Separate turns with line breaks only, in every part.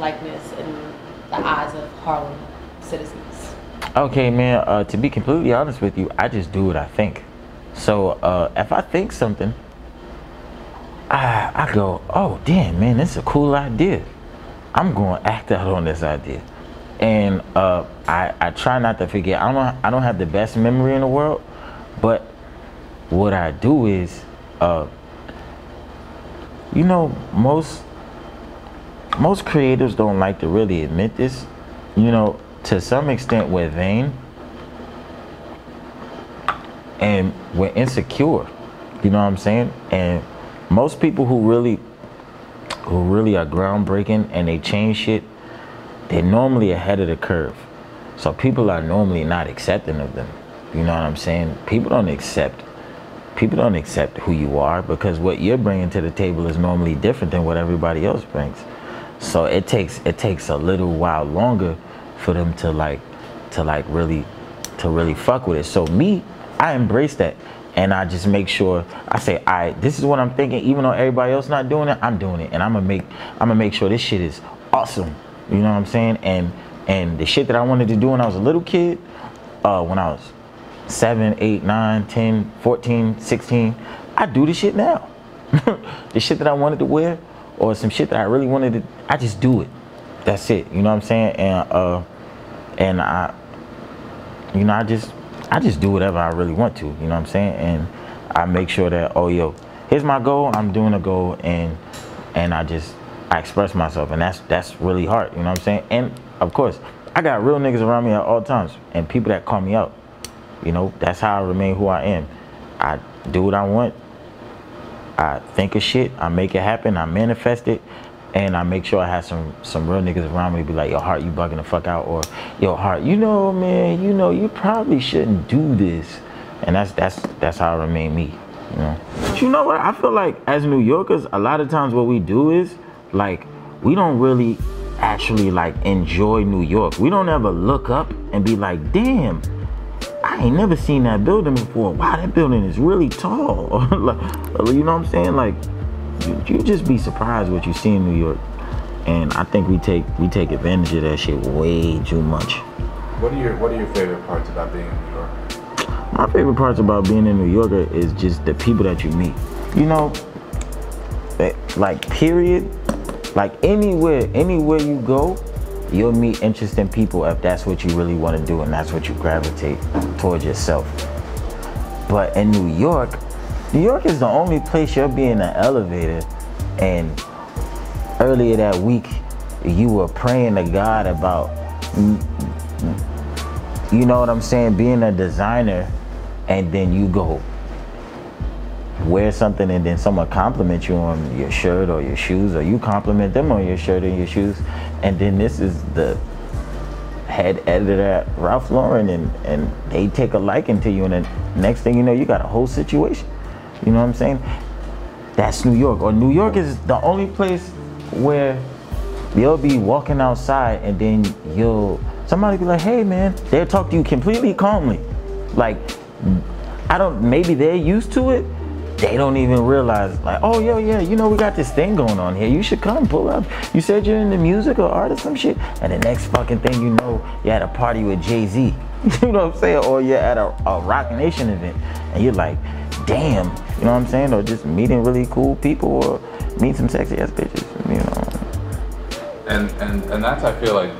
likeness in the eyes of Harlem citizens?
Okay, man, to be completely honest with you, I just do what I think. So if I think something, I go, oh damn, man, this is a cool idea. I'm going to act out on this idea. And I try not to forget. I don't have the best memory in the world, but what I do is, you know, most creators don't like to really admit this. You know, to some extent we're vain and we're insecure. You know what I'm saying? And most people who really are groundbreaking and they change shit, they're normally ahead of the curve. So people are normally not accepting of them. You know what I'm saying? People don't accept who you are because what you're bringing to the table is normally different than what everybody else brings. So it takes a little while longer for them to really fuck with it. So me, I embrace that. And I just make sure I say, all right, this is what I'm thinking. Even though everybody else not doing it, I'm doing it, and I'm gonna make sure this shit is awesome. You know what I'm saying? And the shit that I wanted to do when I was a little kid, when I was 7, 8, 9, 10, 14, 16, I do the shit now. The shit that I wanted to wear, or some shit that I really wanted to, I just do it. That's it. You know what I'm saying? And I just do whatever I really want to, you know what I'm saying? And I make sure that, oh, yo, here's my goal, I'm doing a goal, and I express myself, and that's really hard, you know what I'm saying? And of course, I got real niggas around me at all times, and people that call me out. You know, that's how I remain who I am. I do what I want, I think of shit, I make it happen, I manifest it, and I make sure I have some real niggas around me to be like, yo, Heart, you bugging the fuck out, or yo, Heart, you know, man, you know, you probably shouldn't do this. And that's how I remain me, you know. But you know what? I feel like as New Yorkers, a lot of times what we do is like we don't really actually like enjoy New York. We don't ever look up and be like, damn, I ain't never seen that building before. Wow, that building is really tall. Like, you know what I'm saying? Like, you just be surprised what you see in New York, and I think we take advantage of that shit way too much.
What are your favorite parts about being in New York?
My favorite parts about being a New Yorker is just the people that you meet. You know, like period, like anywhere you go, you'll meet interesting people if that's what you really want to do and that's what you gravitate towards yourself. But in New York is the only place you'll be in an elevator, and earlier that week you were praying to God about, you know what I'm saying, being a designer, and then you go wear something and then someone compliments you on your shirt or your shoes, or you compliment them on your shirt and your shoes, and then this is the head editor at Ralph Lauren, and they take a liking to you, and then next thing you know, you got a whole situation. You know what I'm saying? That's New York. Or New York is the only place where you'll be walking outside and then somebody be like, hey man, they'll talk to you completely calmly. Like, maybe they're used to it. They don't even realize, like, oh, yo, yeah, you know, we got this thing going on here. You should come, pull up. You said you're into music or art or some shit. And the next fucking thing you know, you're at a party with Jay-Z. You know what I'm saying? Or you're at a Rock Nation event. And you're like, damn, you know what I'm saying? Or just meeting really cool people, or meet some sexy ass bitches, you know.
And that's, I feel like,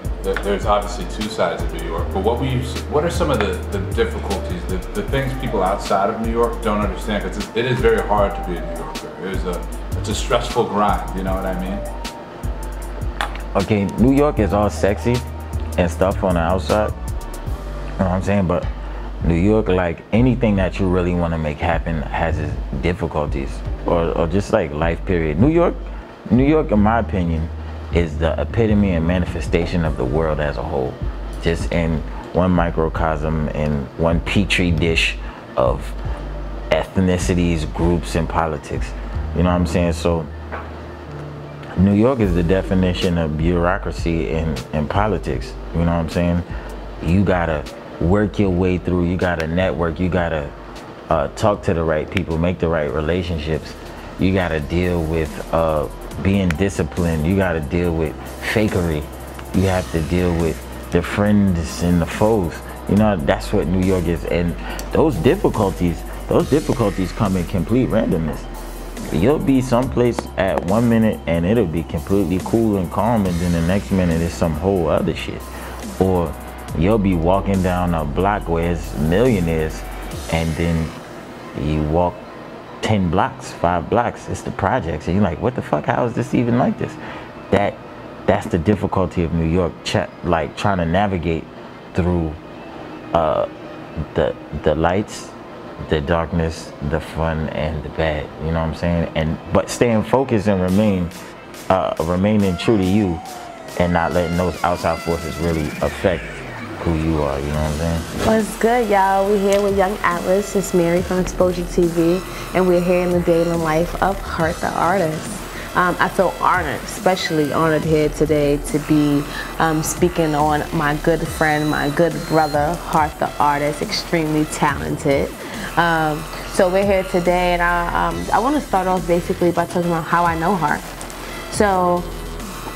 there's obviously two sides of New York, but what are some of the difficulties, the things people outside of New York don't understand? Because it is very hard to be a New Yorker. It's a stressful grind, you know what I mean?
Okay, New York is all sexy and stuff on the outside, you know what I'm saying? But New York, like anything that you really want to make happen, has its difficulties, or just like life period. New York, in my opinion, is the epitome and manifestation of the world as a whole, just in one microcosm, in one petri dish of ethnicities, groups, and politics. You know what I'm saying? So New York is the definition of bureaucracy and politics. You know what I'm saying? You gotta work your way through, you gotta network, you gotta talk to the right people, make the right relationships. You gotta deal with being disciplined. You got to deal with fakery. You have to deal with the friends and the foes. You know, that's what New York is. And those difficulties come in complete randomness. You'll be someplace at 1 minute and it'll be completely cool and calm, and then the next minute it's some whole other shit. Or you'll be walking down a block where it's millionaires, and then you walk 10 blocks, 5 blocks, it's the projects, and you're like, what the fuck, how is this even like this? That's the difficulty of New York, like trying to navigate through the lights, the darkness, the fun, and the bad. You know what I'm saying? But staying focused and remaining true to you, and not letting those outside forces really affect who you are. You know what I'm saying?
What's good, y'all? We're here with Young Atlas. It's Mary from Exposure TV, and we're here in the daily life of Heart the Artist. I feel honored, especially honored here today to be speaking on my good friend, my good brother, Heart the Artist, extremely talented. So we're here today, and I want to start off basically by talking about how I know Heart. So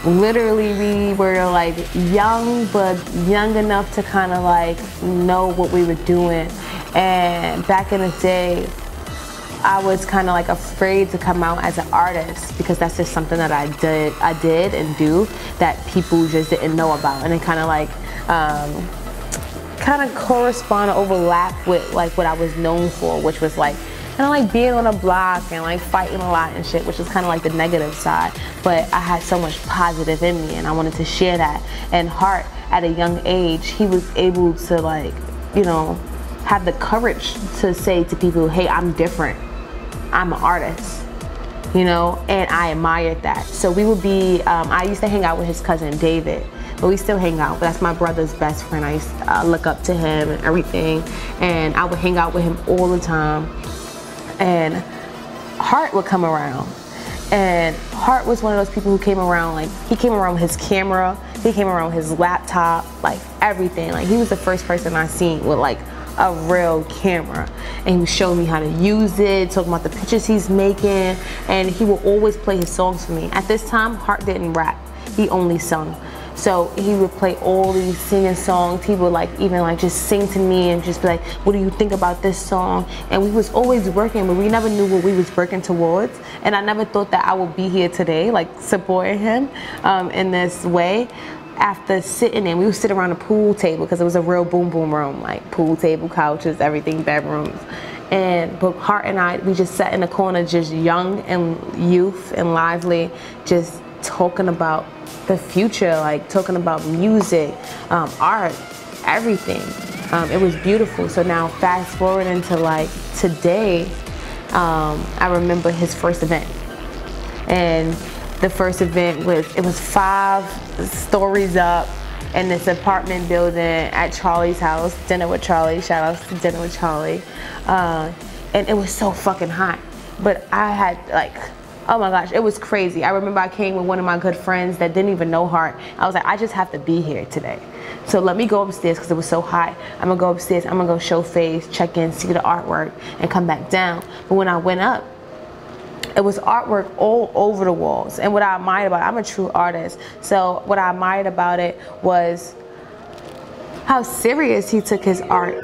literally we were like young, but young enough to kind of like know what we were doing. And back in the day, I was kind of like afraid to come out as an artist because that's just something that I did and do that people just didn't know about, and it kind of like correspond or overlap with like what I was known for, which was like kind of like being on a block and like fighting a lot and shit, which was kind of like the negative side. But I had so much positive in me, and I wanted to share that. And Heart, at a young age, he was able to like, you know, have the courage to say to people, hey, I'm different. I'm an artist, you know, and I admired that. So we would be, I used to hang out with his cousin David, but we still hang out. But that's my brother's best friend. I used to look up to him and everything, and I would hang out with him all the time. And Heart would come around, and Heart was one of those people who came around, like he came around with his camera, he came around with his laptop, like everything. Like he was the first person I seen with like a real camera, and he would show me how to use it, talking about the pictures he's making, and he would always play his songs for me. At this time, Heart didn't rap, he only sung. So he would play all these singing songs. He would like even like just sing to me and just be like, what do you think about this song? And we was always working, but we never knew what we was working towards. And I never thought that I would be here today, like supporting him in this way. After sitting in, we would sit around a pool table because it was a real boom boom room, like pool table, couches, everything, bedrooms. But Heart and I, we just sat in the corner, just young and youth and lively, just talking about the future, like talking about music, art, everything. It was beautiful. So now fast forward into like today, I remember his first event. And the first event was, it was 5 stories up in this apartment building at Charlie's house, Dinner with Charlie, shout outs to Dinner with Charlie. And it was so fucking hot. But I had like, oh my gosh, it was crazy. I remember I came with one of my good friends that didn't even know Heart. I was like, I just have to be here today. So let me go upstairs because it was so hot. I'm gonna go upstairs, I'm gonna go show face, check in, see the artwork, and come back down. But when I went up, it was artwork all over the walls. And what I admired about it, I'm a true artist. So what I admired about it was how serious he took his art.